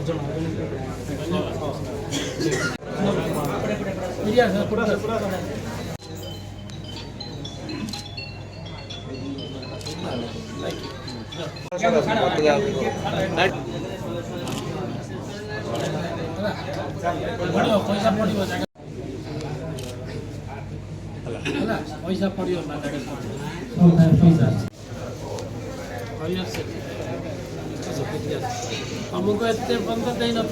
पैसा पड़ो तुमको एत बंद दे ना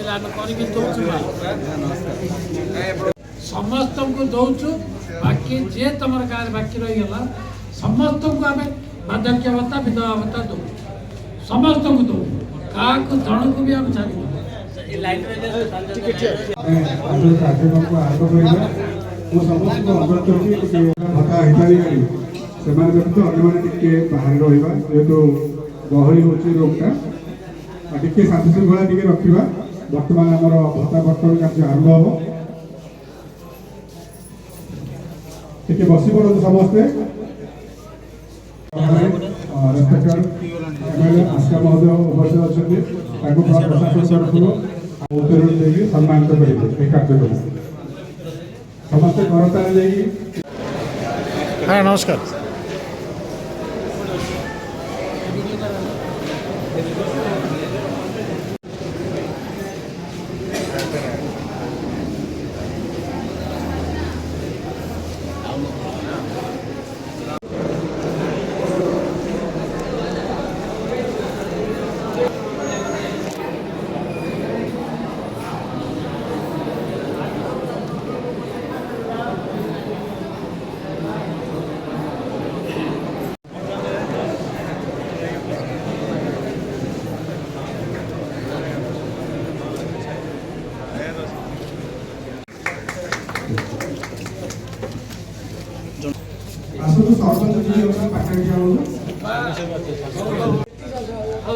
समस्त को दौचु बाकी जे तुम गाँव बाकी रहीगला समस्त को आम बार्धक्य भत्ता विधवा भत्ता दौ समस्त को दौ क्या जन को भी आम छाड़ गहली हो रोगटा टे शांति श्रृंखला टे रखा बर्तमान आम भत्ता बर्तन कार्य आरंभ हम टे बस पड़ो समस्ते आस्था महोदय उपस्थित अच्छा प्रशासन तरफ उत्तर देगी सम्मानित करेंगे कार्यक्रम समस्ते करतार हाँ नमस्कार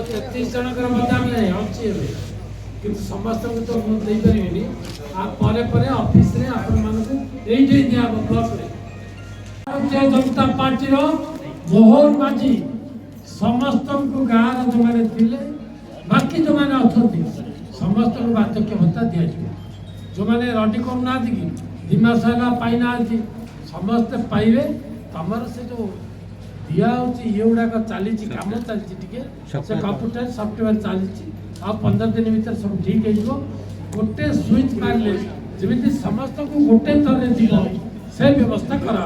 तेतीस जन कि समस्त को तो दे पारे ऑफिस रे आपण मानक एइठे दिया ब्लॉक रे भारतीय जनता पार्टी रो मोहन माझी समस्त को गाँव जो मैंने थिले बाकी जो मैंने अछंती समस्त को बार्धक्य भत्ता दिया जो मैंने रडी करना कि दिमाग सारा पाई ना समस्त पाइबे तमर से जो दिया ये गुड़ाक चली कम चलती कंप्यूटर सफ्टवेयर चली आ 15 दिन भर सब ठीक हो गोटे स्विच मारे जमी समस्त को गोटे थर से व्यवस्था करा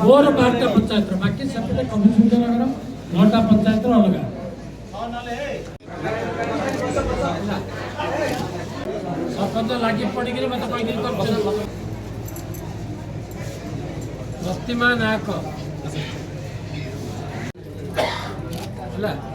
मोर 12टा पंचायत बाकी सेपटे कमिशन 9टा पंचायत अलग सरपंच लगे पड़ी मत कही प्रतिमा नायक है